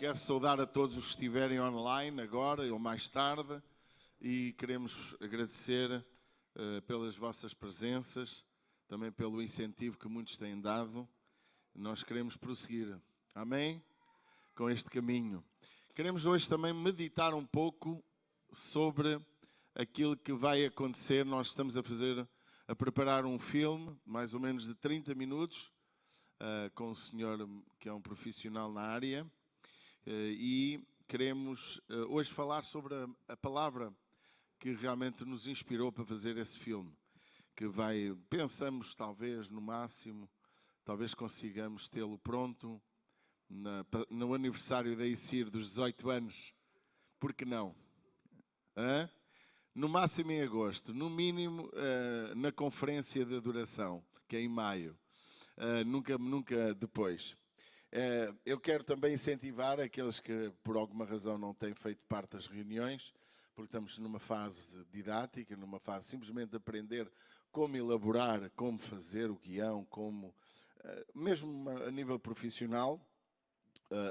Quero saudar a todos os que estiverem online agora ou mais tarde e queremos agradecer pelas vossas presenças, também pelo incentivo que muitos têm dado. Nós queremos prosseguir, amém? Com este caminho. Queremos hoje também meditar um pouco sobre aquilo que vai acontecer. Nós estamos a preparar um filme, mais ou menos de 30 minutos, com um senhor que é um profissional na área. E queremos hoje falar sobre a palavra que realmente nos inspirou para fazer esse filme, que pensamos talvez no máximo, talvez consigamos tê-lo pronto no aniversário da ICIR dos 18 anos, por que não? No máximo em agosto, no mínimo na conferência de adoração, que é em maio, nunca depois. Eu quero também incentivar aqueles que por alguma razão não têm feito parte das reuniões, porque estamos numa fase didática, numa fase simplesmente de aprender como elaborar, como fazer o guião, mesmo a nível profissional.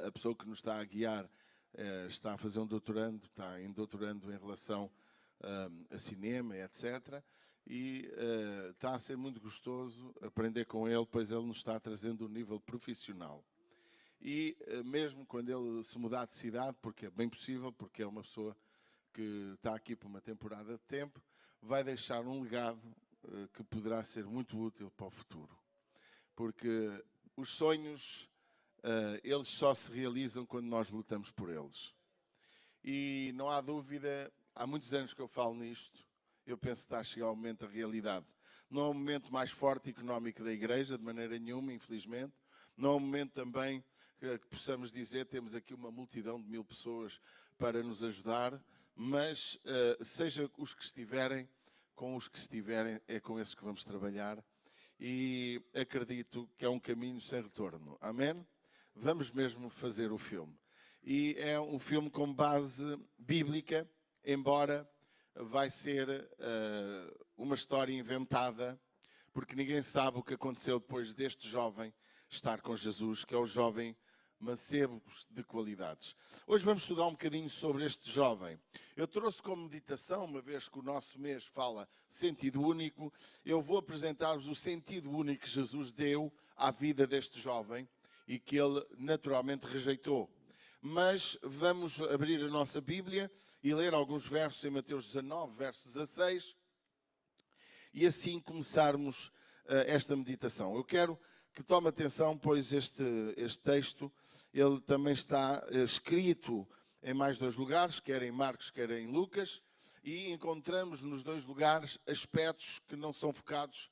A pessoa que nos está a guiar está a fazer um doutorando, está em doutorando em relação a cinema, etc. E está a ser muito gostoso aprender com ele, pois ele nos está trazendo um nível profissional. E mesmo quando ele se mudar de cidade, porque é bem possível, porque é uma pessoa que está aqui por uma temporada de tempo, vai deixar um legado que poderá ser muito útil para o futuro. Porque os sonhos, eles só se realizam quando nós lutamos por eles. E não há dúvida, há muitos anos que eu falo nisto, eu penso que está a chegar o momento da realidade. Não é o momento mais forte económico da Igreja, de maneira nenhuma, infelizmente. Não é o momento também que possamos dizer, temos aqui uma multidão de 1000 pessoas para nos ajudar, mas seja os que estiverem, com os que estiverem, é com esses que vamos trabalhar e acredito que é um caminho sem retorno. Amém? Vamos mesmo fazer o filme. E é um filme com base bíblica, embora vai ser uma história inventada, porque ninguém sabe o que aconteceu depois deste jovem estar com Jesus, que é o jovem mancebo de qualidades. Hoje vamos estudar um bocadinho sobre este jovem. Eu trouxe como meditação, uma vez que o nosso mês fala sentido único, eu vou apresentar-vos o sentido único que Jesus deu à vida deste jovem e que ele naturalmente rejeitou. Mas vamos abrir a nossa Bíblia e ler alguns versos em Mateus 19, verso 16, e assim começarmos esta meditação. Eu quero que tome atenção, pois este texto, ele também está escrito em mais 2 lugares, quer em Marcos, quer em Lucas, e encontramos nos 2 lugares aspectos que não são focados,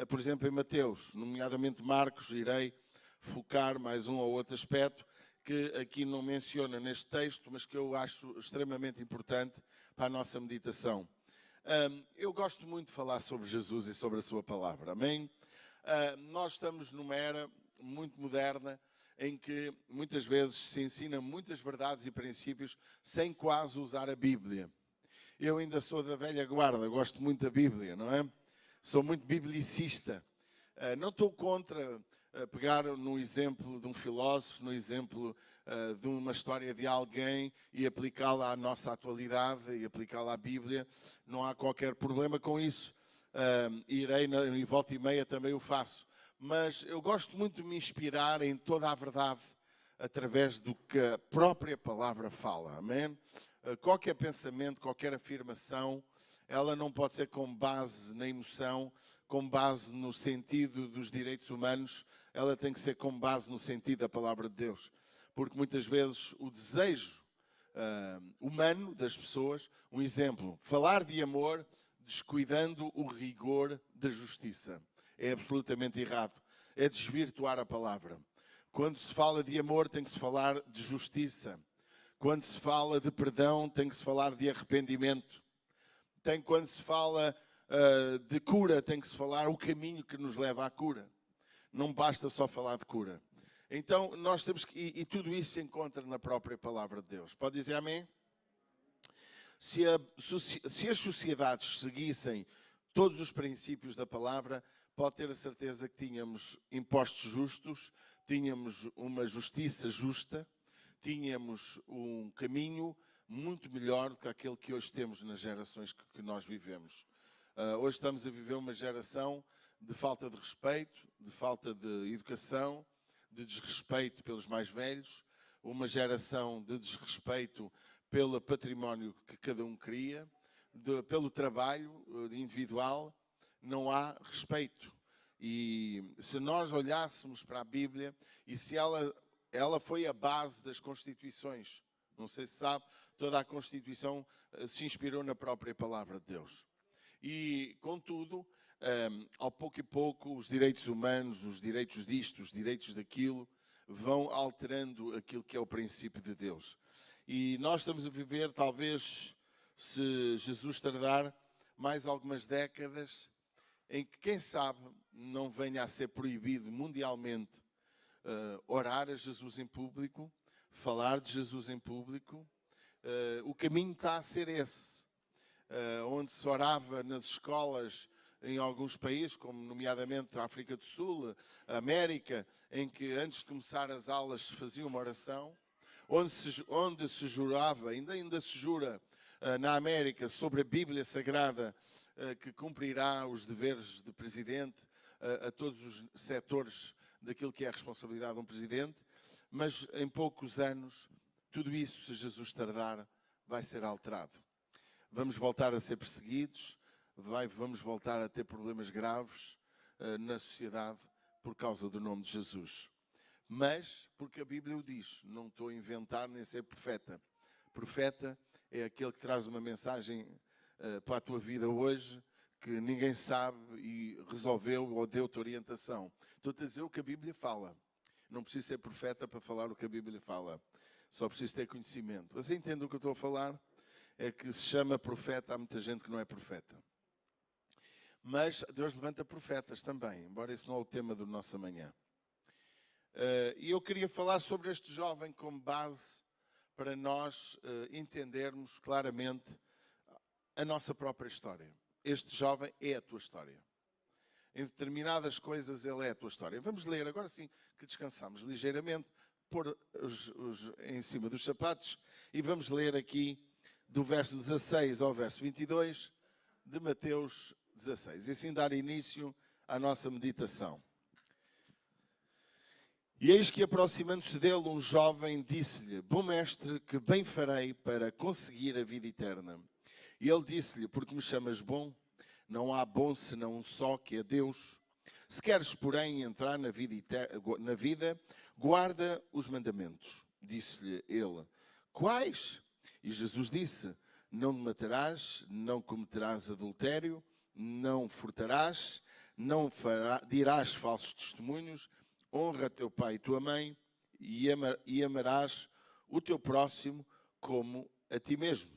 por exemplo, em Mateus, nomeadamente Marcos. Irei focar mais um ou outro aspecto que aqui não menciona neste texto, mas que eu acho extremamente importante para a nossa meditação. Eu gosto muito de falar sobre Jesus e sobre a sua palavra, amém? Nós estamos numa era muito moderna em que muitas vezes se ensina muitas verdades e princípios sem quase usar a Bíblia. Eu ainda sou da velha guarda, gosto muito da Bíblia, não é? Sou muito biblicista. Não estou contra pegar no exemplo de um filósofo, no exemplo de uma história de alguém e aplicá-la à nossa atualidade e aplicá-la à Bíblia. Não há qualquer problema com isso. Irei em volta e meia também o faço. Mas eu gosto muito de me inspirar em toda a verdade através do que a própria palavra fala. Amém? Qualquer pensamento, qualquer afirmação, ela não pode ser com base na emoção, com base no sentido dos direitos humanos, ela tem que ser com base no sentido da palavra de Deus. Porque muitas vezes o desejo humano das pessoas, um exemplo, falar de amor descuidando o rigor da justiça, é absolutamente errado. É desvirtuar a palavra. Quando se fala de amor, tem que se falar de justiça. Quando se fala de perdão, tem que se falar de arrependimento. Quando se fala de cura, tem que se falar o caminho que nos leva à cura. Não basta só falar de cura. Então, nós temos que... E tudo isso se encontra na própria palavra de Deus. Pode dizer amém? Se as sociedades seguissem todos os princípios da palavra, pode ter a certeza que tínhamos impostos justos, tínhamos uma justiça justa, tínhamos um caminho muito melhor do que aquele que hoje temos nas gerações que nós vivemos. Hoje estamos a viver uma geração de falta de respeito, de falta de educação, de desrespeito pelos mais velhos, uma geração de desrespeito pelo património que cada um cria, pelo trabalho individual, não há respeito. E se nós olhássemos para a Bíblia, e se ela foi a base das Constituições, não sei se sabe, toda a Constituição se inspirou na própria Palavra de Deus. E, contudo, ao pouco e pouco, os direitos humanos, os direitos disto, os direitos daquilo, vão alterando aquilo que é o princípio de Deus. E nós estamos a viver, talvez, se Jesus tardar, mais algumas décadas, em que, quem sabe, não venha a ser proibido mundialmente orar a Jesus em público, falar de Jesus em público. O caminho está a ser esse. Onde se orava nas escolas em alguns países, como nomeadamente a África do Sul, a América, em que antes de começar as aulas se fazia uma oração, onde se jurava, ainda se jura na América, sobre a Bíblia Sagrada, que cumprirá os deveres de presidente a todos os setores daquilo que é a responsabilidade de um presidente, mas em poucos anos, tudo isso, se Jesus tardar, vai ser alterado. Vamos voltar a ser perseguidos, vamos voltar a ter problemas graves na sociedade por causa do nome de Jesus. Mas, porque a Bíblia o diz, não estou a inventar nem a ser profeta. Profeta é aquele que traz uma mensagem para a tua vida hoje, que ninguém sabe e resolveu ou deu-te orientação. Estou-te a dizer o que a Bíblia fala. Não preciso ser profeta para falar o que a Bíblia fala. Só preciso ter conhecimento. Você entende o que eu estou a falar? É que se chama profeta, há muita gente que não é profeta. Mas Deus levanta profetas também, embora esse não é o tema do nosso amanhã. E eu queria falar sobre este jovem como base para nós entendermos claramente a nossa própria história. Este jovem é a tua história. Em determinadas coisas ele é a tua história. Vamos ler, agora sim que descansamos ligeiramente, pôr em cima dos sapatos, e vamos ler aqui do verso 16 ao verso 22 de Mateus 16. E assim dar início à nossa meditação. E eis que, aproximando-se dele, um jovem disse-lhe: Bom mestre, que bem farei para conseguir a vida eterna? E ele disse-lhe: Porque me chamas bom? Não há bom senão um só, que é Deus. Se queres, porém, entrar na vida, guarda os mandamentos. Disse-lhe ele: Quais? E Jesus disse: Não matarás, não cometerás adultério, não furtarás, não dirás falsos testemunhos, honra teu pai e tua mãe, e amarás o teu próximo como a ti mesmo.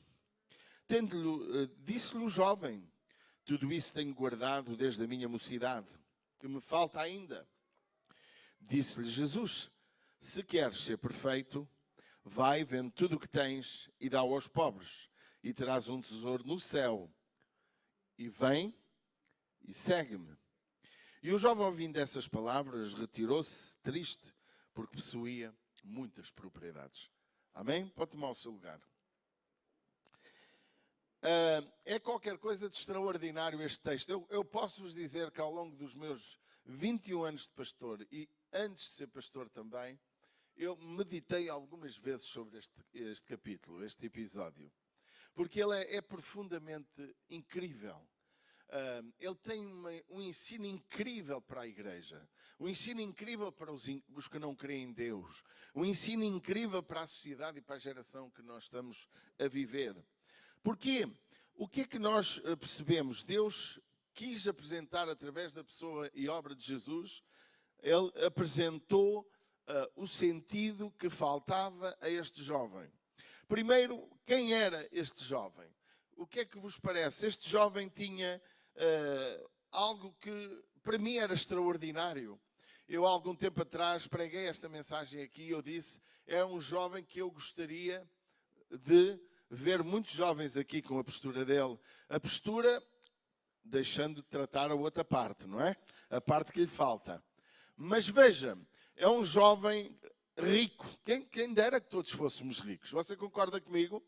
Disse-lhe o jovem: Tudo isso tenho guardado desde a minha mocidade, que me falta ainda. Disse-lhe Jesus: Se queres ser perfeito, vai, vende tudo o que tens e dá-o aos pobres, e terás um tesouro no céu. E vem e segue-me. E o jovem, ouvindo essas palavras, retirou-se triste, porque possuía muitas propriedades. Amém? Pode tomar o seu lugar. É qualquer coisa de extraordinário este texto. Eu posso-vos dizer que ao longo dos meus 21 anos de pastor, e antes de ser pastor também, eu meditei algumas vezes sobre este capítulo, este episódio. Porque ele é profundamente incrível. Ele tem um ensino incrível para a igreja, um ensino incrível para os que não creem em Deus, um ensino incrível para a sociedade e para a geração que nós estamos a viver. Porquê? O que é que nós percebemos? Deus quis apresentar, através da pessoa e obra de Jesus, Ele apresentou o sentido que faltava a este jovem. Primeiro, quem era este jovem? O que é que vos parece? Este jovem tinha algo que para mim era extraordinário. Eu há algum tempo atrás preguei esta mensagem aqui e eu disse: é um jovem que eu gostaria de ver muitos jovens aqui com a postura dele. A postura deixando de tratar a outra parte, não é? A parte que lhe falta. Mas veja, é um jovem rico. Quem dera que todos fôssemos ricos. Você concorda comigo?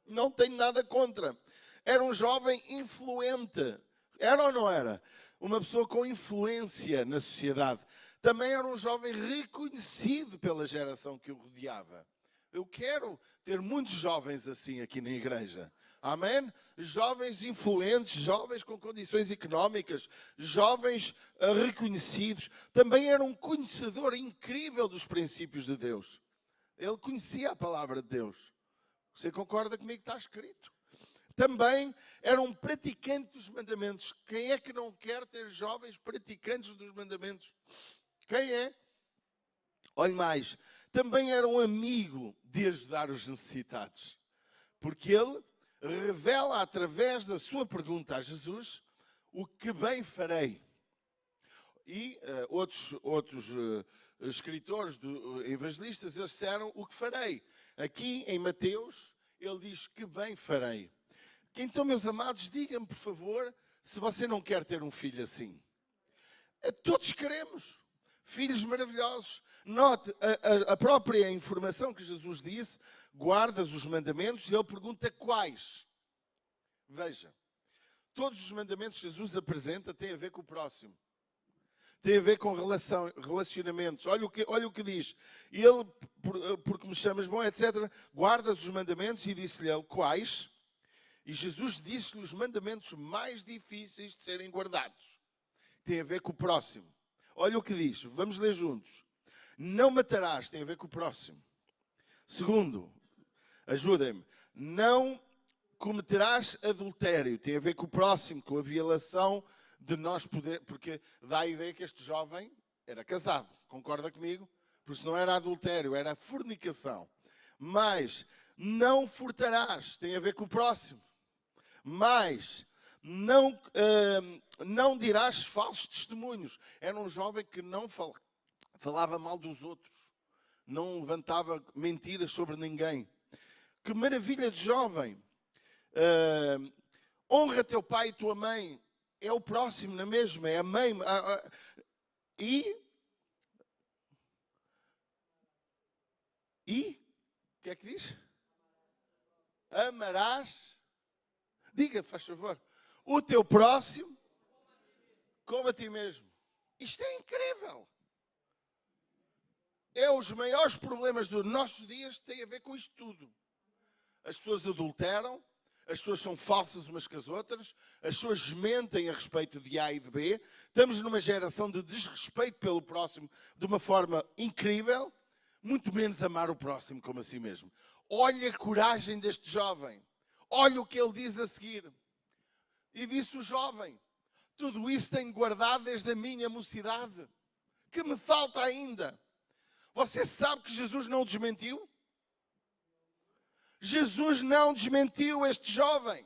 Não tenho nada contra. Era um jovem influente. Era ou não era? Uma pessoa com influência na sociedade. Também era um jovem reconhecido pela geração que o rodeava. Eu quero ter muitos jovens assim aqui na igreja. Amém? Jovens influentes, jovens com condições económicas, jovens reconhecidos. Também era um conhecedor incrível dos princípios de Deus. Ele conhecia a palavra de Deus. Você concorda comigo que está escrito? Também era um praticante dos mandamentos. Quem é que não quer ter jovens praticantes dos mandamentos? Quem é? Olhe mais. Também era um amigo de ajudar os necessitados. Porque ele revela através da sua pergunta a Jesus o que bem farei. E outros escritores, evangelistas, eles disseram o que farei. Aqui em Mateus, ele diz que bem farei. Então, meus amados, digam-me, por favor, se você não quer ter um filho assim. Todos queremos filhos maravilhosos. Note a própria informação que Jesus disse, guardas os mandamentos, e ele pergunta quais. Veja, todos os mandamentos que Jesus apresenta têm a ver com o próximo. Tem a ver com relacionamentos. Olha o que diz. Ele, porque me chamas bom, etc., guardas os mandamentos, e disse-lhe ele quais. E Jesus disse-lhe os mandamentos mais difíceis de serem guardados. Tem a ver com o próximo. Olha o que diz. Vamos ler juntos. Não matarás. Tem a ver com o próximo. Segundo, ajudem-me. Não cometerás adultério. Tem a ver com o próximo, com a violação de nós poder... Porque dá a ideia que este jovem era casado. Concorda comigo? Por isso não era adultério, era fornicação. Mas não furtarás. Tem a ver com o próximo. Mas não dirás falsos testemunhos. Era um jovem que não falava mal dos outros. Não levantava mentiras sobre ninguém. Que maravilha de jovem. Honra teu pai e tua mãe. É o próximo, não é mesmo? É a mãe. E? O que é que diz? Amarás. Diga, faz favor. O teu próximo como a ti mesmo. Isto é incrível. É os maiores problemas dos nossos dias que têm a ver com isto tudo. As pessoas adulteram, as pessoas são falsas umas com as outras, as pessoas mentem a respeito de A e de B. Estamos numa geração de desrespeito pelo próximo de uma forma incrível, muito menos amar o próximo como a si mesmo. Olha a coragem deste jovem. Olha o que ele diz a seguir. E disse o jovem, tudo isso tenho guardado desde a minha mocidade. Que me falta ainda? Você sabe que Jesus não desmentiu? Jesus não desmentiu este jovem.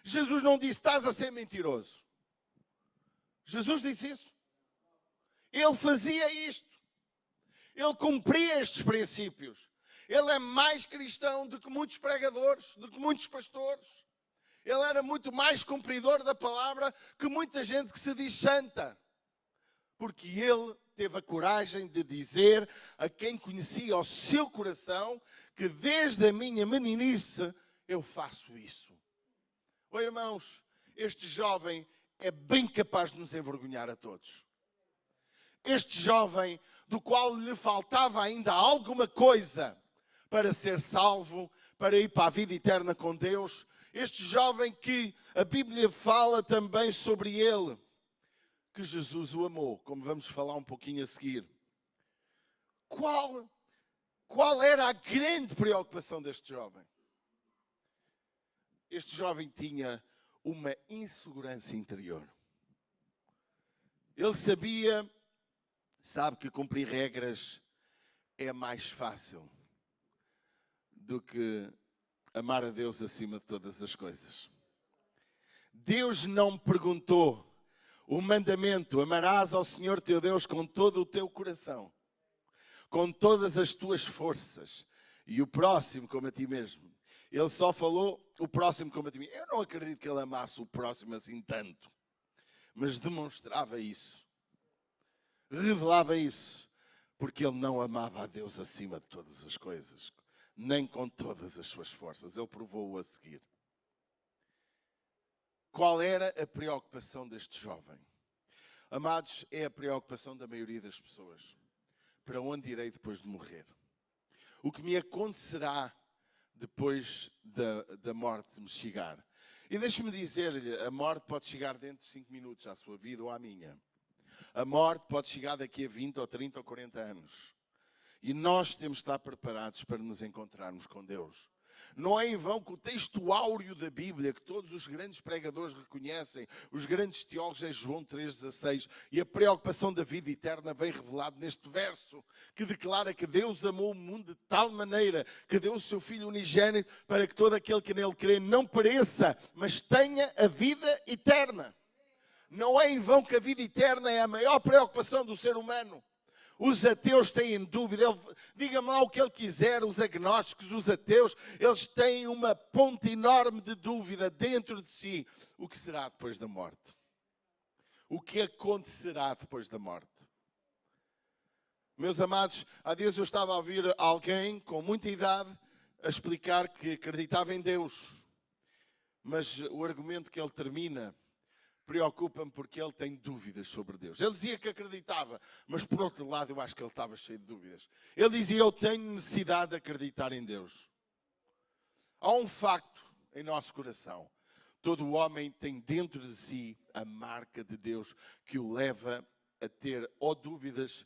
Jesus não disse, estás a ser mentiroso. Jesus disse isso. Ele fazia isto. Ele cumpria estes princípios. Ele é mais cristão do que muitos pregadores, do que muitos pastores. Ele era muito mais cumpridor da palavra que muita gente que se diz santa. Porque ele teve a coragem de dizer a quem conhecia o seu coração que desde a minha meninice eu faço isso. Oi, irmãos, este jovem é bem capaz de nos envergonhar a todos. Este jovem do qual lhe faltava ainda alguma coisa para ser salvo, para ir para a vida eterna com Deus. Este jovem que a Bíblia fala também sobre ele, que Jesus o amou, como vamos falar um pouquinho a seguir. Qual era a grande preocupação deste jovem? Este jovem tinha uma insegurança interior. Ele sabe que cumprir regras é mais fácil do que amar a Deus acima de todas as coisas. Deus não perguntou o mandamento, amarás ao Senhor teu Deus com todo o teu coração, com todas as tuas forças, e o próximo como a ti mesmo. Ele só falou o próximo como a ti mesmo. Eu não acredito que ele amasse o próximo assim tanto, mas demonstrava isso, revelava isso. porque ele não amava a Deus acima de todas as coisas, nem com todas as suas forças. Ele provou-o a seguir. Qual era a preocupação deste jovem? Amados, é a preocupação da maioria das pessoas. Para onde irei depois de morrer? O que me acontecerá depois da morte me chegar? E deixe-me dizer-lhe, a morte pode chegar dentro de 5 minutos à sua vida ou à minha. A morte pode chegar daqui a 20 ou 30 ou 40 anos. E nós temos de estar preparados para nos encontrarmos com Deus. Não é em vão que o texto áureo da Bíblia, que todos os grandes pregadores reconhecem, os grandes teólogos, é João 3,16, e a preocupação da vida eterna vem revelado neste verso, que declara que Deus amou o mundo de tal maneira que deu o seu Filho unigênito para que todo aquele que nele crê não pereça, mas tenha a vida eterna. Não é em vão que a vida eterna é a maior preocupação do ser humano. Os ateus têm dúvida, diga-me lá o que ele quiser, os agnósticos, os ateus, eles têm uma ponte enorme de dúvida dentro de si. O que será depois da morte? O que acontecerá depois da morte? Meus amados, há dias eu estava a ouvir alguém com muita idade a explicar que acreditava em Deus, mas o argumento que ele termina preocupa-me porque ele tem dúvidas sobre Deus. Ele dizia que acreditava, mas por outro lado eu acho que ele estava cheio de dúvidas. Ele dizia, eu tenho necessidade de acreditar em Deus. Há um facto em nosso coração. Todo homem tem dentro de si a marca de Deus que o leva a ter ou dúvidas,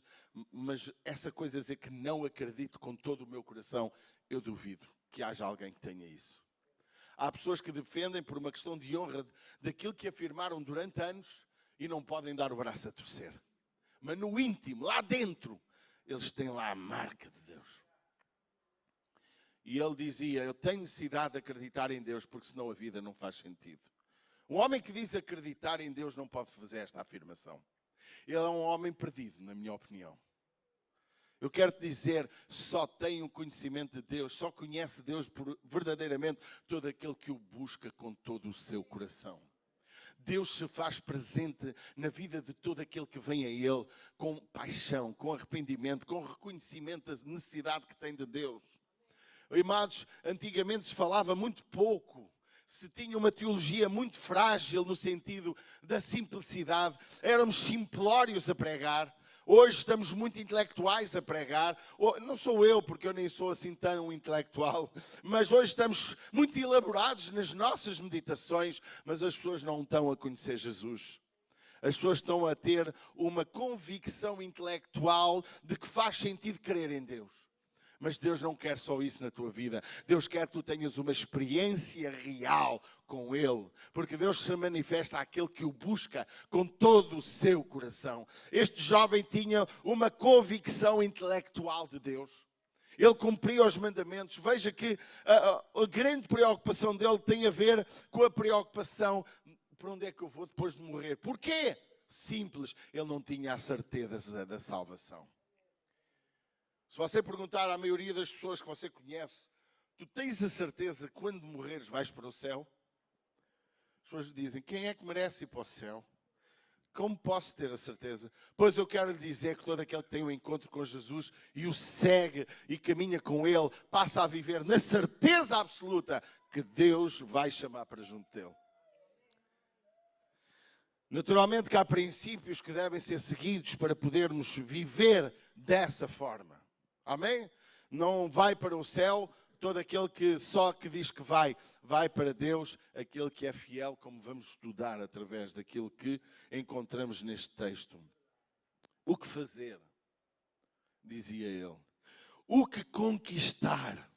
mas essa coisa de dizer que não acredito com todo o meu coração, eu duvido que haja alguém que tenha isso. Há pessoas que defendem por uma questão de honra daquilo que afirmaram durante anos e não podem dar o braço a torcer. Mas no íntimo, lá dentro, eles têm lá a marca de Deus. E ele dizia, eu tenho necessidade de acreditar em Deus porque senão a vida não faz sentido. Um homem que diz acreditar em Deus não pode fazer esta afirmação. Ele é um homem perdido, na minha opinião. Eu quero te dizer, só tem um conhecimento de Deus, só conhece Deus verdadeiramente todo aquele que o busca com todo o seu coração. Deus se faz presente na vida de todo aquele que vem a Ele com paixão, com arrependimento, com reconhecimento da necessidade que tem de Deus. Amados, antigamente se falava muito pouco, se tinha uma teologia muito frágil no sentido da simplicidade, éramos simplórios a pregar. Hoje estamos muito intelectuais a pregar. Não sou eu, porque eu nem sou assim tão intelectual. Mas hoje estamos muito elaborados nas nossas meditações. Mas as pessoas não estão a conhecer Jesus. As pessoas estão a ter uma convicção intelectual de que faz sentido crer em Deus. Mas Deus não quer só isso na tua vida. Deus quer que tu tenhas uma experiência real com Ele. Porque Deus se manifesta àquele que o busca com todo o seu coração. Este jovem tinha uma convicção intelectual de Deus. Ele cumpria os mandamentos. Veja que a grande preocupação dele tem a ver com a preocupação para onde é que eu vou depois de morrer. Porquê? Simples, ele não tinha a certeza da salvação. Se você perguntar à maioria das pessoas que você conhece, tu tens a certeza que quando morreres vais para o céu? As pessoas dizem, quem é que merece ir para o céu? Como posso ter a certeza? Pois eu quero lhe dizer que todo aquele que tem um encontro com Jesus e o segue e caminha com Ele, passa a viver na certeza absoluta que Deus vai chamar para junto dele. Naturalmente que há princípios que devem ser seguidos para podermos viver dessa forma. Amém? Não vai para o céu todo aquele que só que diz que vai para Deus, aquele que é fiel, como vamos estudar através daquilo que encontramos neste texto. O que fazer? Dizia ele. O que conquistar?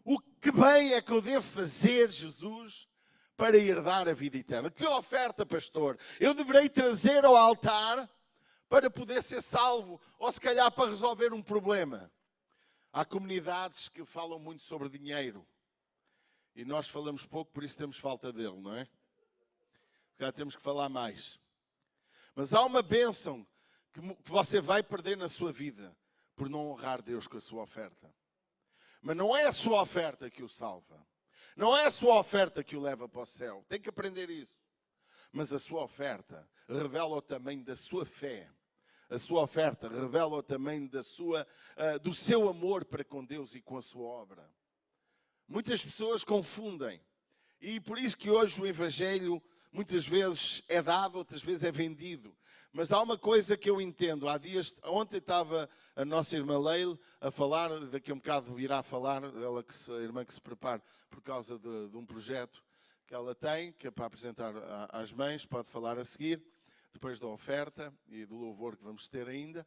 O que bem é que eu devo fazer, Jesus, para herdar a vida eterna? Que oferta, pastor? Eu deverei trazer ao altar para poder ser salvo, ou se calhar para resolver um problema. Há comunidades que falam muito sobre dinheiro. E nós falamos pouco, por isso temos falta dele, não é? Já temos que falar mais. Mas há uma bênção que você vai perder na sua vida por não honrar Deus com a sua oferta. Mas não é a sua oferta que o salva. Não é a sua oferta que o leva para o céu. Tem que aprender isso. Mas a sua oferta revela o tamanho da sua fé, A sua oferta revela o tamanho do seu amor para com Deus e com a sua obra. Muitas pessoas confundem. E por isso que hoje o Evangelho muitas vezes é dado, outras vezes é vendido. Mas há uma coisa que eu entendo. Ontem estava a nossa irmã Leila a falar, daqui a um bocado irá falar, a irmã que se prepara por causa de um projeto que ela tem, que é para apresentar às mães, pode falar a seguir, depois da oferta e do louvor que vamos ter ainda.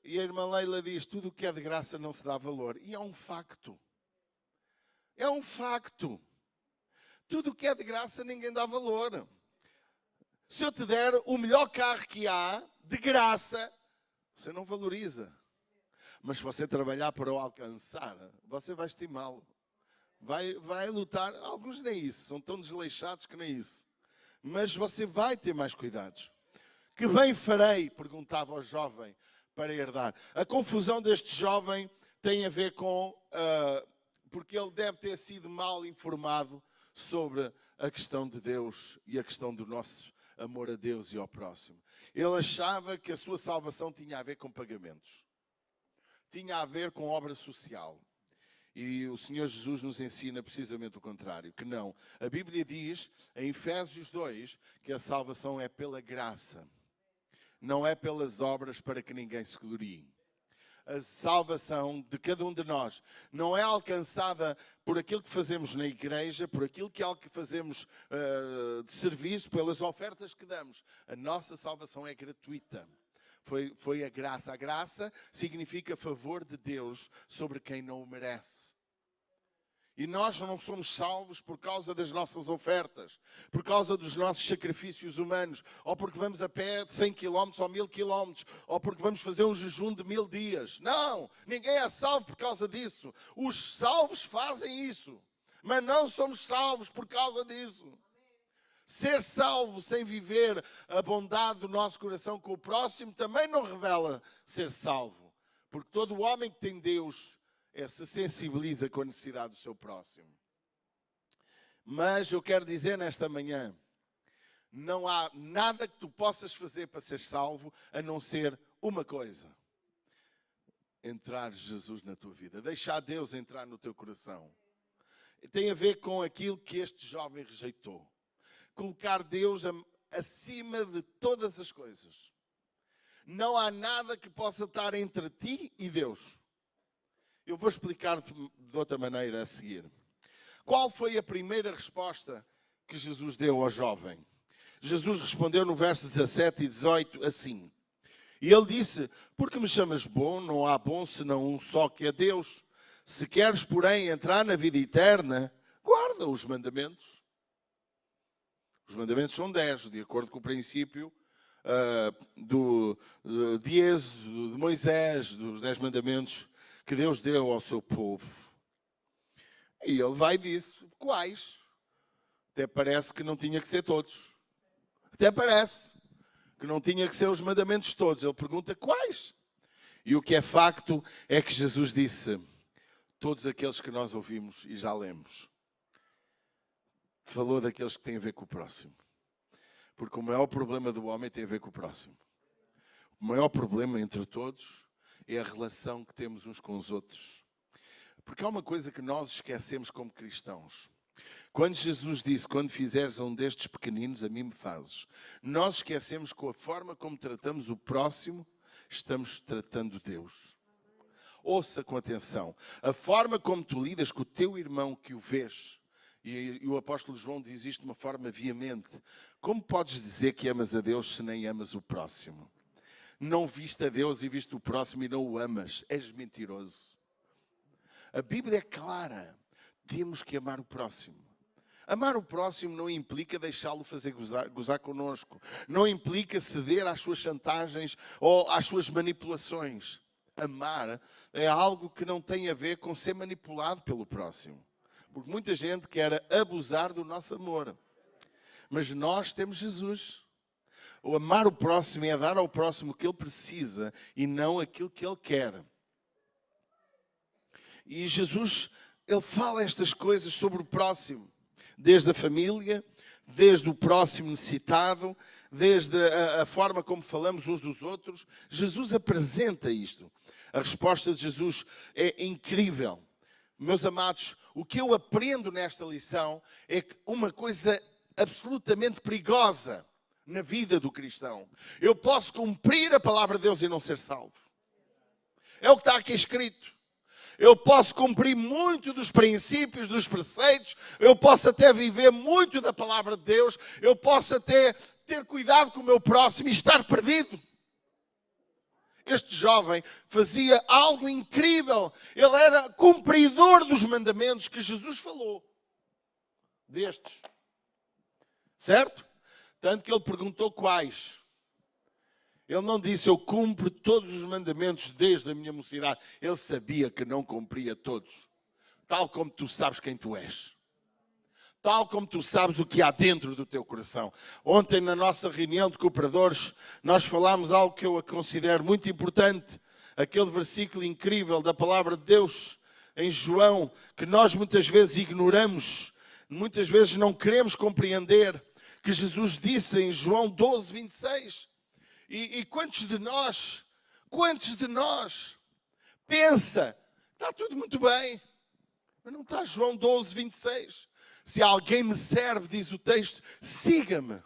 E a irmã Leila diz, tudo o que é de graça não se dá valor. E é um facto. É um facto. Tudo o que é de graça ninguém dá valor. Se eu te der o melhor carro que há, de graça, você não valoriza. Mas se você trabalhar para o alcançar, você vai estimá-lo. Vai lutar. Alguns nem isso, são tão desleixados que nem isso. Mas você vai ter mais cuidados. Que bem farei, perguntava ao jovem, para herdar. A confusão deste jovem tem a ver com... porque ele deve ter sido mal informado sobre a questão de Deus e a questão do nosso amor a Deus e ao próximo. Ele achava que a sua salvação tinha a ver com pagamentos. Tinha a ver com obra social. E o Senhor Jesus nos ensina precisamente o contrário, que não. A Bíblia diz, em Efésios 2, que a salvação é pela graça. Não é pelas obras para que ninguém se glorie. A salvação de cada um de nós não é alcançada por aquilo que fazemos na igreja, por aquilo que fazemos de serviço, pelas ofertas que damos. A nossa salvação é gratuita. Foi a graça. A graça significa favor de Deus sobre quem não o merece. E nós não somos salvos por causa das nossas ofertas, por causa dos nossos sacrifícios humanos, ou porque vamos a pé de 100 km ou 1000 km, ou porque vamos fazer um jejum de 1000 dias. Não, ninguém é salvo por causa disso. Os salvos fazem isso, mas não somos salvos por causa disso. Ser salvo sem viver a bondade do nosso coração com o próximo também não revela ser salvo, porque todo homem que tem Deus se sensibiliza com a necessidade do seu próximo. Mas eu quero dizer nesta manhã, não há nada que tu possas fazer para ser salvo, a não ser uma coisa. Entrar Jesus na tua vida. Deixar Deus entrar no teu coração. Tem a ver com aquilo que este jovem rejeitou. Colocar Deus acima de todas as coisas. Não há nada que possa estar entre ti e Deus. Eu vou explicar de outra maneira a seguir. Qual foi a primeira resposta que Jesus deu ao jovem? Jesus respondeu no verso 17 e 18 assim. E ele disse, porque me chamas bom, não há bom senão um só que é Deus. Se queres, porém, entrar na vida eterna, guarda os mandamentos. Os mandamentos são 10, de acordo com o princípio de Êxodo, de Moisés, dos 10 mandamentos que Deus deu ao seu povo. E ele vai e diz, quais? Até parece que não tinha que ser todos. Até parece que não tinha que ser os mandamentos todos. Ele pergunta, quais? E o que é facto é que Jesus disse, todos aqueles que nós ouvimos e já lemos. Falou daqueles que têm a ver com o próximo. Porque o maior problema do homem tem a ver com o próximo. O maior problema entre todos é a relação que temos uns com os outros. Porque há uma coisa que nós esquecemos como cristãos. Quando Jesus disse, quando fizeres um destes pequeninos, a mim me fazes. Nós esquecemos que com a forma como tratamos o próximo, estamos tratando Deus. Ouça com atenção. A forma como tu lidas com o teu irmão que o vês, e o apóstolo João diz isto de uma forma veemente. Como podes dizer que amas a Deus se nem amas o próximo? Não viste a Deus e viste o próximo e não o amas. És mentiroso. A Bíblia é clara. Temos que amar o próximo. Amar o próximo não implica deixá-lo fazer gozar connosco. Não implica ceder às suas chantagens ou às suas manipulações. Amar é algo que não tem a ver com ser manipulado pelo próximo. Porque muita gente quer abusar do nosso amor. Mas nós temos Jesus. O amar o próximo é dar ao próximo o que ele precisa e não aquilo que ele quer. E Jesus, ele fala estas coisas sobre o próximo. Desde a família, desde o próximo necessitado, desde a forma como falamos uns dos outros. Jesus apresenta isto. A resposta de Jesus é incrível. Meus amados, o que eu aprendo nesta lição é que uma coisa absolutamente perigosa na vida do cristão: eu posso cumprir a palavra de Deus e não ser salvo. É o que está aqui escrito. Eu posso cumprir muito dos princípios, dos preceitos, eu posso até viver muito da palavra de Deus, eu posso até ter cuidado com o meu próximo e estar perdido. Este jovem fazia algo incrível. Ele era cumpridor dos mandamentos que Jesus falou. Destes. Certo? Tanto que ele perguntou quais. Ele não disse: eu cumpro todos os mandamentos desde a minha mocidade. Ele sabia que não cumpria todos. Tal como tu sabes quem tu és. Tal como tu sabes o que há dentro do teu coração. Ontem, na nossa reunião de cooperadores, nós falámos algo que eu considero muito importante. Aquele versículo incrível da palavra de Deus em João, que nós muitas vezes ignoramos, muitas vezes não queremos compreender, que Jesus disse em João 12, 26. E quantos de nós pensa, está tudo muito bem, mas não está João 12, 26. Se alguém me serve, diz o texto, siga-me.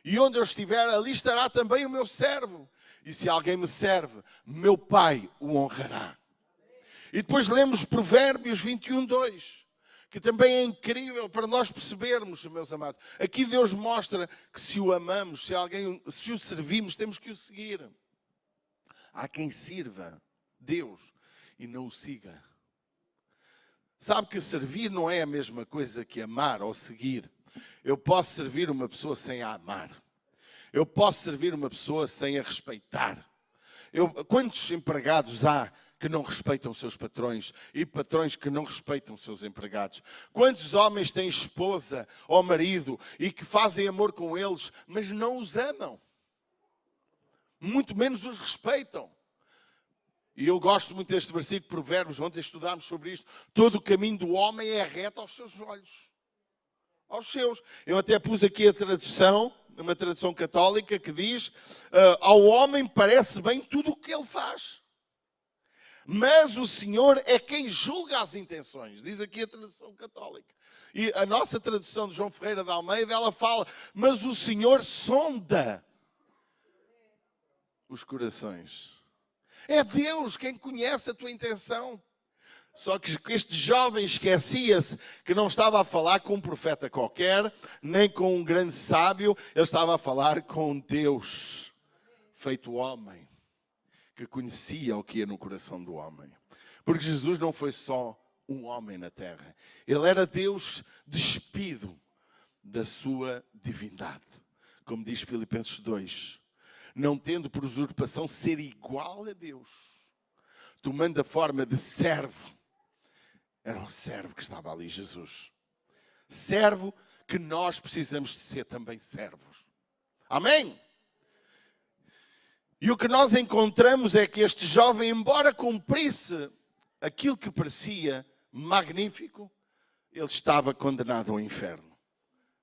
E onde eu estiver, ali estará também o meu servo. E se alguém me serve, meu Pai o honrará. E depois lemos Provérbios 21, 2. Que também é incrível para nós percebermos, meus amados. Aqui Deus mostra que se o amamos, se o servimos, temos que o seguir. Há quem sirva Deus e não o siga. Sabe que servir não é a mesma coisa que amar ou seguir. Eu posso servir uma pessoa sem a amar. Eu posso servir uma pessoa sem a respeitar. Quantos empregados há que não respeitam seus patrões e patrões que não respeitam seus empregados? Quantos homens têm esposa ou marido e que fazem amor com eles, mas não os amam? Muito menos os respeitam. E eu gosto muito deste versículo de Provérbios, ontem estudámos sobre isto. Todo o caminho do homem é reto aos seus olhos. Aos seus. Eu até pus aqui a tradução, uma tradução católica, que diz: ao homem parece bem tudo o que ele faz, mas o Senhor é quem julga as intenções. Diz aqui a tradução católica. E a nossa tradução de João Ferreira de Almeida, ela fala: mas o Senhor sonda os corações. É Deus quem conhece a tua intenção. Só que este jovem esquecia-se que não estava a falar com um profeta qualquer, nem com um grande sábio. Ele estava a falar com Deus, feito homem, que conhecia o que ia no coração do homem. Porque Jesus não foi só um homem na terra. Ele era Deus despido da sua divindade. Como diz Filipenses 2. Não tendo por usurpação ser igual a Deus, tomando a forma de servo. Era um servo que estava ali, Jesus. Servo que nós precisamos de ser também servos. Amém? E o que nós encontramos é que este jovem, embora cumprisse aquilo que parecia magnífico, ele estava condenado ao inferno.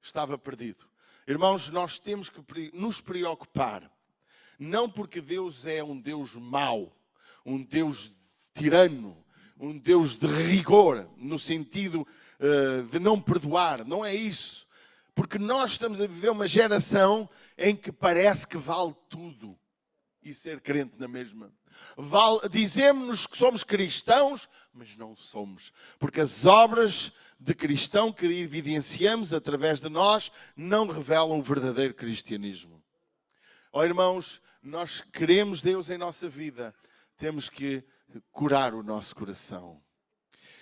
Estava perdido. Irmãos, nós temos que nos preocupar. Não porque Deus é um Deus mau, um Deus tirano, um Deus de rigor, no sentido de não perdoar. Não é isso. Porque nós estamos a viver uma geração em que parece que vale tudo. E ser crente na mesma. Dizemos-nos que somos cristãos, mas não somos. Porque as obras de cristão que evidenciamos através de nós não revelam o verdadeiro cristianismo. Ó irmãos, nós queremos Deus em nossa vida, temos que curar o nosso coração.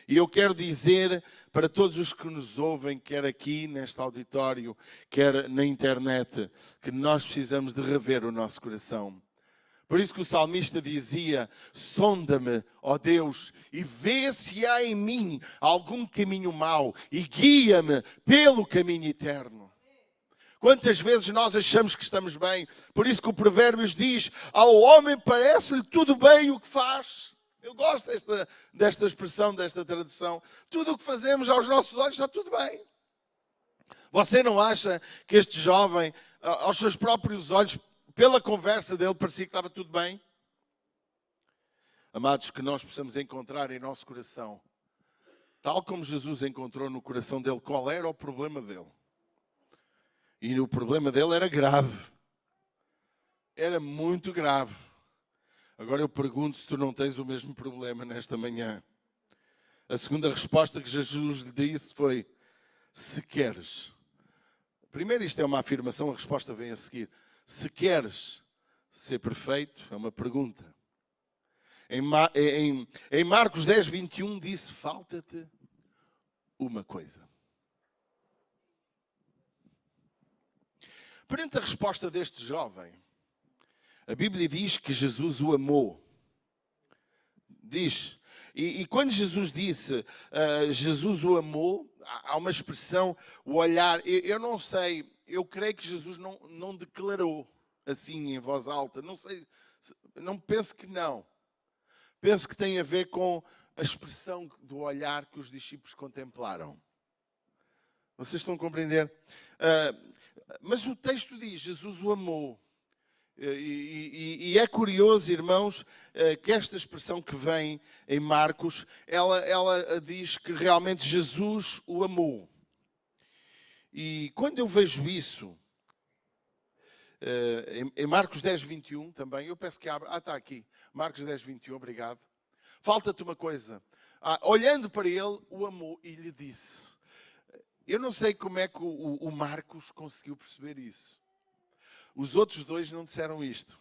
E eu quero dizer para todos os que nos ouvem, quer aqui neste auditório, quer na internet, que nós precisamos de rever o nosso coração. Por isso que o salmista dizia: sonda-me, ó Deus, e vê se há em mim algum caminho mau e guia-me pelo caminho eterno. Quantas vezes nós achamos que estamos bem? Por isso que o Provérbios diz: ao homem parece-lhe tudo bem o que faz. Eu gosto desta expressão, desta tradução. Tudo o que fazemos aos nossos olhos está tudo bem. Você não acha que este jovem aos seus próprios olhos, pela conversa dele, parecia que estava tudo bem. Amados, que nós possamos encontrar em nosso coração, tal como Jesus encontrou no coração dele, qual era o problema dele. E o problema dele era grave. Era muito grave. Agora eu pergunto se tu não tens o mesmo problema nesta manhã. A segunda resposta que Jesus lhe disse foi: se queres. Primeiro, isto é uma afirmação, a resposta vem a seguir. Se queres ser perfeito, é uma pergunta. Em Marcos 10, 21 disse: falta-te uma coisa. Perante a resposta deste jovem, a Bíblia diz que Jesus o amou. Diz. E quando Jesus disse, Jesus o amou, há uma expressão, o olhar. Eu não sei, eu creio que Jesus não declarou assim em voz alta. Não sei, não penso que não. Penso que tem a ver com a expressão do olhar que os discípulos contemplaram. Vocês estão a compreender? Mas o texto diz, Jesus o amou. E é curioso, irmãos, que esta expressão que vem em Marcos, ela diz que realmente Jesus o amou. E quando eu vejo isso, em Marcos 10, 21 também, eu peço que abra. Está aqui. Marcos 10, 21, obrigado. Falta-te uma coisa. Olhando para ele, o amou e lhe disse. Eu não sei como é que o Marcos conseguiu perceber isso. Os outros dois não disseram isto.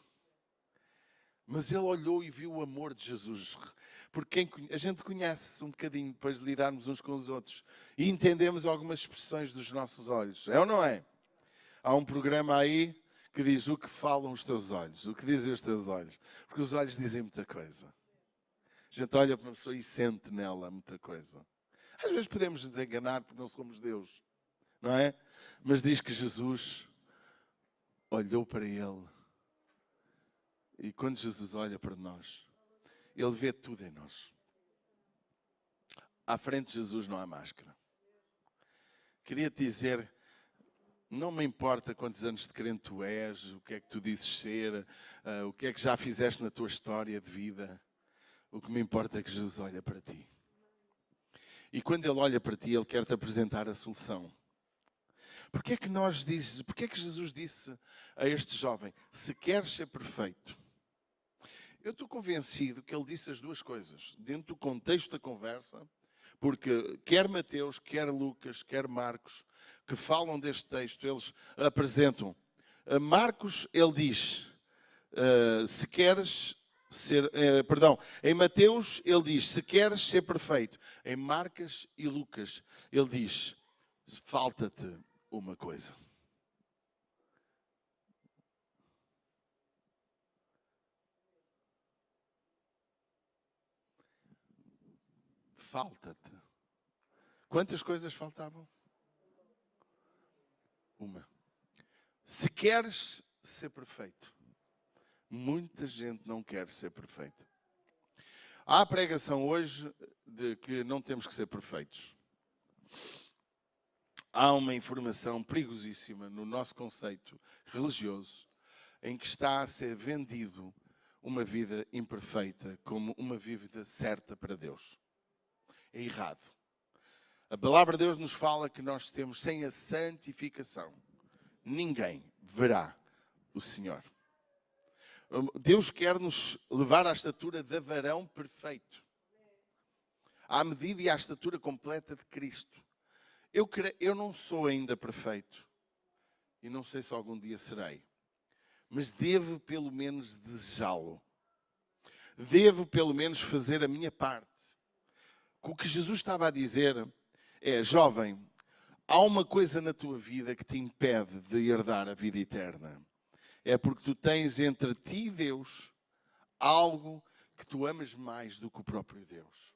Mas ele olhou e viu o amor de Jesus. Porque a gente conhece um bocadinho depois de lidarmos uns com os outros. E entendemos algumas expressões dos nossos olhos. É ou não é? Há um programa aí que diz o que falam os teus olhos. O que dizem os teus olhos. Porque os olhos dizem muita coisa. A gente olha para uma pessoa e sente nela muita coisa. Às vezes podemos nos enganar porque não somos Deus. Não é? Mas diz que Jesus olhou para ele. E quando Jesus olha para nós, ele vê tudo em nós. À frente de Jesus não há máscara. Queria te dizer, não me importa quantos anos de crente tu és, o que é que tu dizes ser, o que é que já fizeste na tua história de vida. O que me importa é que Jesus olha para ti. E quando ele olha para ti, ele quer te apresentar a solução. Porque é que Jesus disse a este jovem, se queres ser perfeito? Eu estou convencido que ele disse as duas coisas, dentro do contexto da conversa, porque quer Mateus, quer Lucas, quer Marcos, que falam deste texto, eles apresentam. Marcos, ele diz, se queres ser, em Mateus, ele diz, se queres ser perfeito. Em Marcos e Lucas, ele diz, falta-te uma coisa. Falta-te. Quantas coisas faltavam? Uma. Se queres ser perfeito. Muita gente não quer ser perfeita. Há a pregação hoje de que não temos que ser perfeitos. Há uma informação perigosíssima no nosso conceito religioso em que está a ser vendido uma vida imperfeita como uma vida certa para Deus. É errado. A palavra de Deus nos fala que nós temos, sem a santificação, ninguém verá o Senhor. Deus quer nos levar à estatura de varão perfeito. À medida e à estatura completa de Cristo. Eu não sou ainda perfeito. E não sei se algum dia serei. Mas devo pelo menos desejá-lo. Devo pelo menos fazer a minha parte. O que Jesus estava a dizer é, jovem, há uma coisa na tua vida que te impede de herdar a vida eterna. É porque tu tens entre ti e Deus algo que tu amas mais do que o próprio Deus.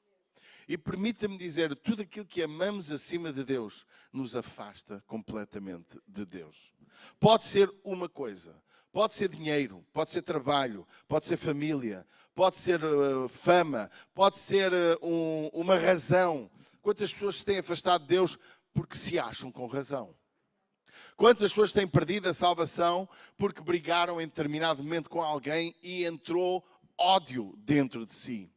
E permita-me dizer, tudo aquilo que amamos acima de Deus nos afasta completamente de Deus. Pode ser uma coisa, pode ser dinheiro, pode ser trabalho, pode ser família, pode ser fama, pode ser uma razão. Quantas pessoas se têm afastado de Deus porque se acham com razão? Quantas pessoas têm perdido a salvação porque brigaram em determinado momento com alguém e entrou ódio dentro de si?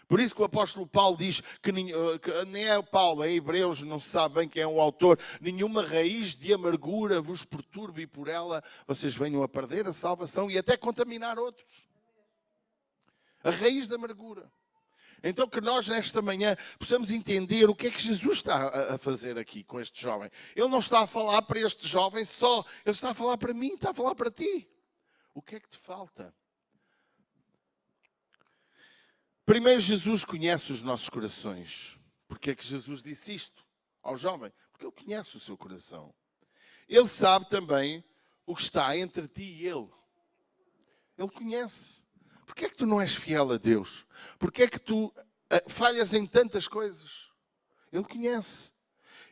Por isso que o apóstolo Paulo diz que nem é o Paulo, é Hebreus, não se sabe bem quem é o autor, nenhuma raiz de amargura vos perturbe e por ela vocês venham a perder a salvação e até contaminar outros. A raiz da amargura. Então que nós nesta manhã possamos entender o que é que Jesus está a fazer aqui com este jovem. Ele não está a falar para este jovem só, ele está a falar para mim, está a falar para ti. O que é que te falta? Primeiro, Jesus conhece os nossos corações. Porque é que Jesus disse isto ao jovem? Porque ele conhece o seu coração. Ele sabe também o que está entre ti e ele. Ele conhece. Porquê é que tu não és fiel a Deus? Porquê é que tu falhas em tantas coisas? Ele conhece.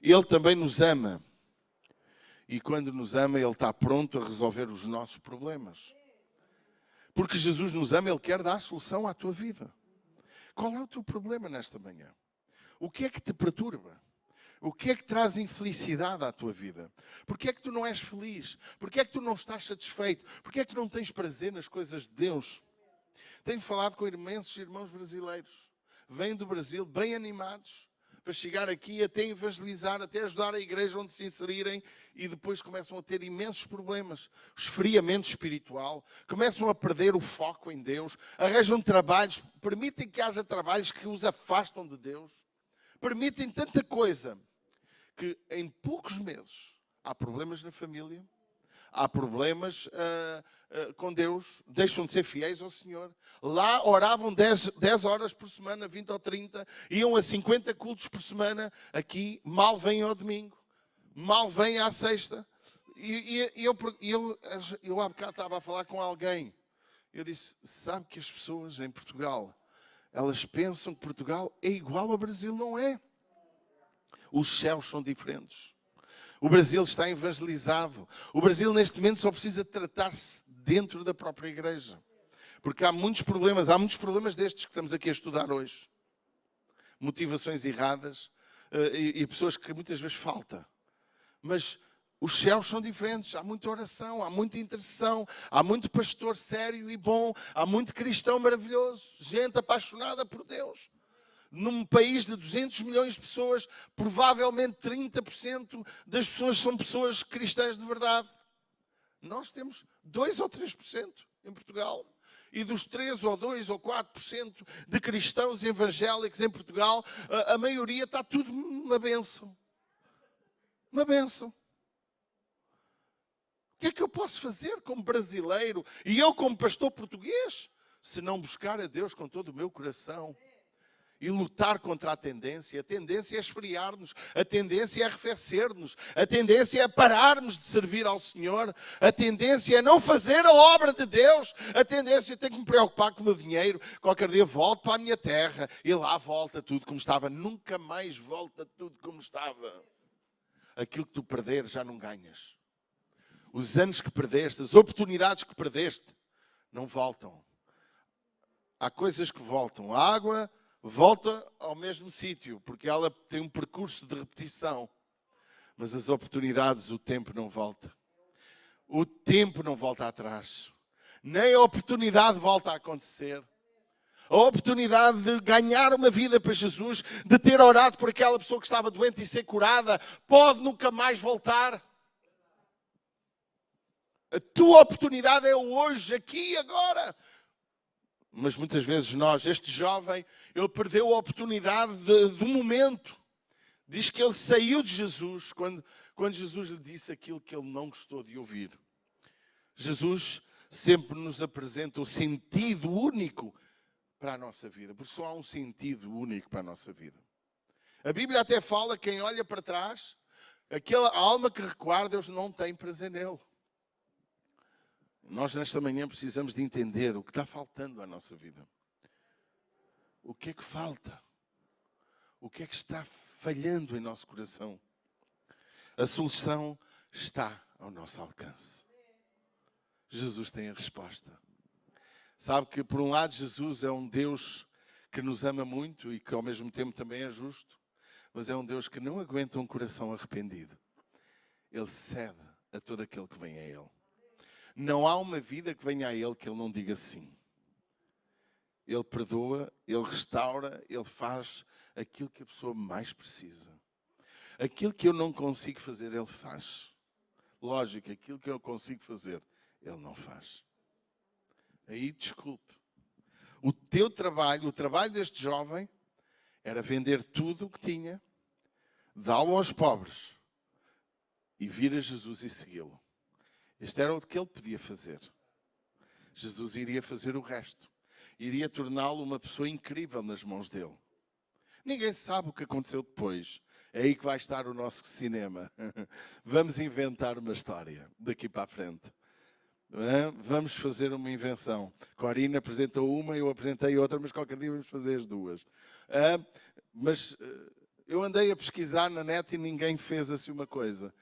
Ele também nos ama. E quando nos ama, Ele está pronto a resolver os nossos problemas. Porque Jesus nos ama, Ele quer dar solução à tua vida. Qual é o teu problema nesta manhã? O que é que te perturba? O que é que traz infelicidade à tua vida? Porquê é que tu não és feliz? Porquê é que tu não estás satisfeito? Porquê é que não tens prazer nas coisas de Deus? Tenho falado com imensos irmãos brasileiros. Vêm do Brasil bem animados para chegar aqui até evangelizar, até ajudar a igreja onde se inserirem e depois começam a ter imensos problemas. Esfriamento espiritual, começam a perder o foco em Deus, arranjam trabalhos, permitem que haja trabalhos que os afastam de Deus, permitem tanta coisa que em poucos meses há problemas na família, há problemas com Deus, deixam de ser fiéis ao Senhor. Lá oravam 10 horas por semana, 20 ou 30, iam a 50 cultos por semana. Aqui mal vêm ao domingo, mal vêm à sexta. E eu há bocado estava a falar com alguém. Eu disse, sabe que as pessoas em Portugal, elas pensam que Portugal é igual ao Brasil, não é. Os céus são diferentes. O Brasil está evangelizado. O Brasil, neste momento, só precisa tratar-se dentro da própria igreja. Porque há muitos problemas destes que estamos aqui a estudar hoje. Motivações erradas e pessoas que muitas vezes falta. Mas os céus são diferentes. Há muita oração, há muita intercessão, há muito pastor sério e bom, há muito cristão maravilhoso, gente apaixonada por Deus. Num país de 200 milhões de pessoas, provavelmente 30% das pessoas são pessoas cristãs de verdade. Nós temos 2 ou 3% em Portugal. E dos 3 ou 2 ou 4% de cristãos evangélicos em Portugal, a maioria está tudo uma bênção. Uma bênção. O que é que eu posso fazer como brasileiro e eu como pastor português, se não buscar a Deus com todo o meu coração? E lutar contra a tendência. A tendência é esfriar-nos. A tendência é arrefecer-nos. A tendência é pararmos de servir ao Senhor. A tendência é não fazer a obra de Deus. A tendência é ter que me preocupar com o meu dinheiro. Qualquer dia volto para a minha terra e lá volta tudo como estava. Nunca mais volta tudo como estava. Aquilo que tu perderes já não ganhas. Os anos que perdeste, as oportunidades que perdeste, não voltam. Há coisas que voltam. A água volta ao mesmo sítio, porque ela tem um percurso de repetição. Mas as oportunidades, o tempo não volta. O tempo não volta atrás. Nem a oportunidade volta a acontecer. A oportunidade de ganhar uma vida para Jesus, de ter orado por aquela pessoa que estava doente e ser curada, pode nunca mais voltar. A tua oportunidade é hoje, aqui e agora. Mas muitas vezes este jovem, ele perdeu a oportunidade do momento. Diz que ele saiu de Jesus quando Jesus lhe disse aquilo que ele não gostou de ouvir. Jesus sempre nos apresenta o sentido único para a nossa vida, porque só há um sentido único para a nossa vida. A Bíblia até fala, quem olha para trás, aquela alma que recuar, Deus não tem prazer nele. Nós nesta manhã precisamos de entender o que está faltando à nossa vida. O que é que falta? O que é que está falhando em nosso coração? A solução está ao nosso alcance. Jesus tem a resposta. Sabe que por um lado Jesus é um Deus que nos ama muito e que ao mesmo tempo também é justo, mas é um Deus que não aguenta um coração arrependido. Ele cede a todo aquele que vem a Ele. Não há uma vida que venha a Ele que Ele não diga sim. Ele perdoa, Ele restaura, Ele faz aquilo que a pessoa mais precisa. Aquilo que eu não consigo fazer, Ele faz. Lógico, aquilo que eu consigo fazer, Ele não faz. Aí, desculpe. O teu trabalho, o trabalho deste jovem, era vender tudo o que tinha, dá-lo aos pobres e vir a Jesus e segui-lo. Este era o que ele podia fazer. Jesus iria fazer o resto. Iria torná-lo uma pessoa incrível nas mãos dele. Ninguém sabe o que aconteceu depois. É aí que vai estar o nosso cinema. Vamos inventar uma história daqui para a frente. Vamos fazer uma invenção. Corina apresentou uma, eu apresentei outra, mas qualquer dia vamos fazer as duas. Mas eu andei a pesquisar na net e ninguém fez assim uma coisa.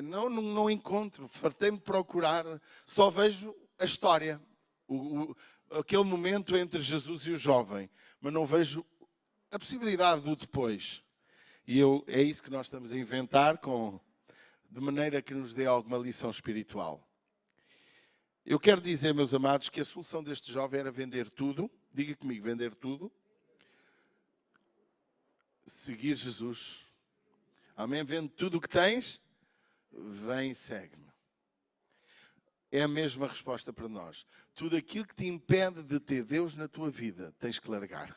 Não encontro, fartei-me de procurar, só vejo a história. Aquele momento entre Jesus e o jovem, mas não vejo a possibilidade do depois. E é isso que nós estamos a inventar, de maneira que nos dê alguma lição espiritual. Eu quero dizer, meus amados, que a solução deste jovem era vender tudo. Diga comigo, vender tudo. Seguir Jesus. Amém? Vende tudo o que tens, vem e segue-me. É a mesma resposta para nós. Tudo aquilo que te impede de ter Deus na tua vida, tens que largar.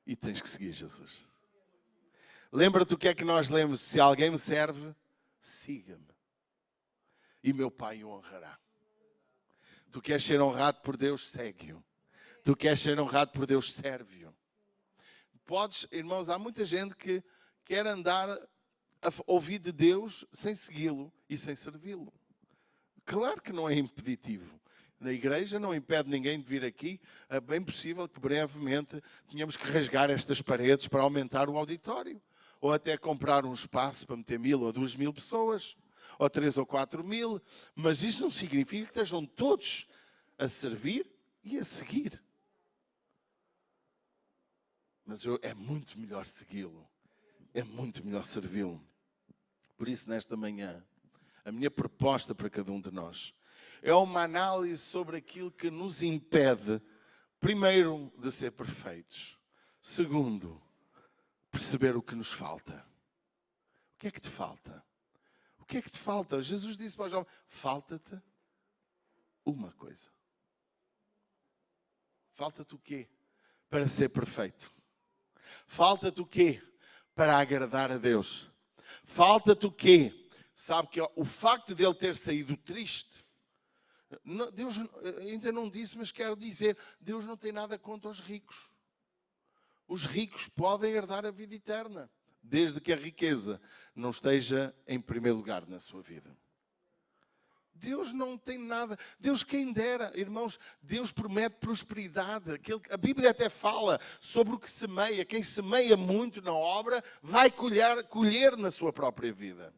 E tens que seguir Jesus. Lembra-te o que é que nós lemos? Se alguém me serve, siga-me. E meu Pai o honrará. Tu queres ser honrado por Deus, segue-o. Tu queres ser honrado por Deus, serve-o. Podes, irmãos, há muita gente que quer andar a ouvir de Deus sem segui-lo e sem servi-lo. Claro que não é impeditivo. Na igreja não impede ninguém de vir aqui. É bem possível que brevemente tenhamos que rasgar estas paredes para aumentar o auditório. Ou até comprar um espaço para meter 1000 ou 2000 pessoas. Ou 3 ou 4000. Mas isso não significa que estejam todos a servir e a seguir. Mas é muito melhor segui-lo. É muito melhor servi-lo. Por isso, nesta manhã, a minha proposta para cada um de nós é uma análise sobre aquilo que nos impede, primeiro, de ser perfeitos. Segundo, perceber o que nos falta. O que é que te falta? O que é que te falta? Jesus disse para o jovem, falta-te uma coisa. Falta-te o quê? Para ser perfeito. Falta-te o quê? Para agradar a Deus. Falta-te o quê? Sabe que o facto de ele ter saído triste, Deus ainda não disse, mas quero dizer, Deus não tem nada contra os ricos. Os ricos podem herdar a vida eterna, desde que a riqueza não esteja em primeiro lugar na sua vida. Deus não tem nada. Deus quem dera, irmãos, Deus promete prosperidade. A Bíblia até fala sobre o que semeia. Quem semeia muito na obra vai colher na sua própria vida.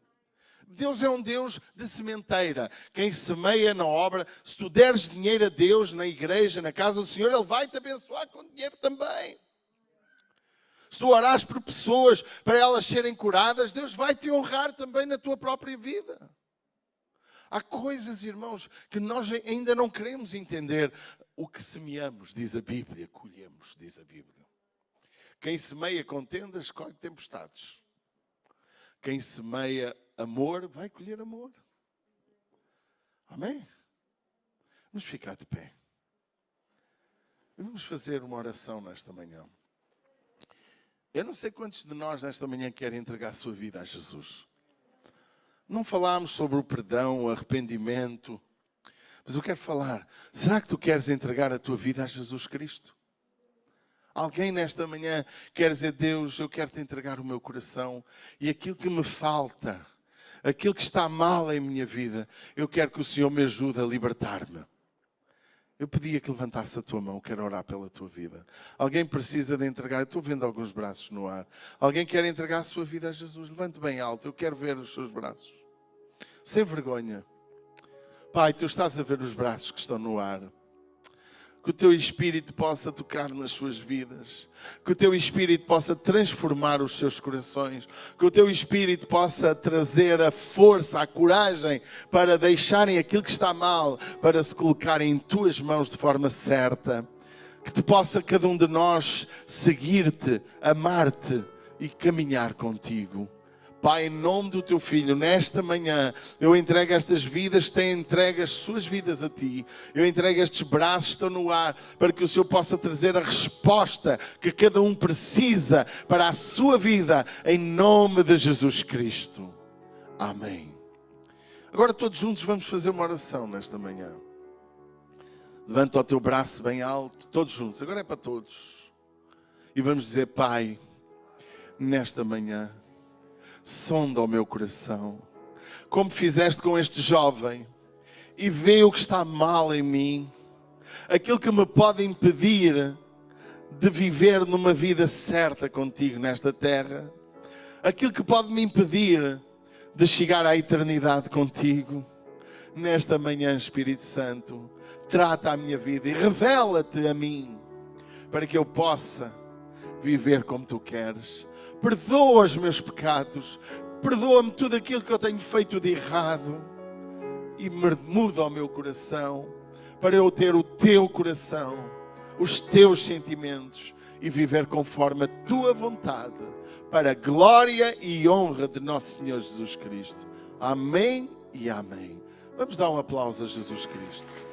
Deus é um Deus de sementeira. Quem semeia na obra, se tu deres dinheiro a Deus na igreja, na casa do Senhor, Ele vai te abençoar com dinheiro também. Se tu orares por pessoas para elas serem curadas, Deus vai te honrar também na tua própria vida. Há coisas, irmãos, que nós ainda não queremos entender. O que semeamos, diz a Bíblia, colhemos, diz a Bíblia. Quem semeia contendas, colhe tempestades. Quem semeia amor, vai colher amor. Amém? Vamos ficar de pé. E vamos fazer uma oração nesta manhã. Eu não sei quantos de nós nesta manhã querem entregar a sua vida a Jesus. Não falámos sobre o perdão, o arrependimento. Mas eu quero falar, será que tu queres entregar a tua vida a Jesus Cristo? Alguém nesta manhã quer dizer, Deus, eu quero te entregar o meu coração e aquilo que me falta, aquilo que está mal em minha vida, eu quero que o Senhor me ajude a libertar-me. Eu pedia que levantasse a tua mão, quero orar pela tua vida. Alguém precisa de entregar, eu estou vendo alguns braços no ar. Alguém quer entregar a sua vida a Jesus? Levante bem alto, eu quero ver os seus braços. Sem vergonha. Pai, tu estás a ver os braços que estão no ar. Que o Teu Espírito possa tocar nas suas vidas. Que o Teu Espírito possa transformar os seus corações. Que o Teu Espírito possa trazer a força, a coragem para deixarem aquilo que está mal, para se colocarem em Tuas mãos de forma certa. Que te possa cada um de nós seguir-te, amar-te e caminhar contigo. Pai, em nome do Teu Filho, nesta manhã, eu entrego estas vidas, tenho entregue as suas vidas a Ti. Eu entrego estes braços que estão no ar, para que o Senhor possa trazer a resposta que cada um precisa para a sua vida, em nome de Jesus Cristo. Amém. Agora todos juntos vamos fazer uma oração nesta manhã. Levanta o teu braço bem alto, todos juntos, agora é para todos. E vamos dizer: Pai, nesta manhã, sonda o meu coração, como fizeste com este jovem, e vê o que está mal em mim, aquilo que me pode impedir de viver numa vida certa contigo nesta terra, aquilo que pode me impedir de chegar à eternidade contigo. Nesta manhã, Espírito Santo, trata a minha vida e revela-te a mim, para que eu possa viver como Tu queres. Perdoa os meus pecados, perdoa-me tudo aquilo que eu tenho feito de errado e muda o meu coração, para eu ter o Teu coração, os Teus sentimentos e viver conforme a Tua vontade, para a glória e honra de nosso Senhor Jesus Cristo. Amém e amém. Vamos dar um aplauso a Jesus Cristo.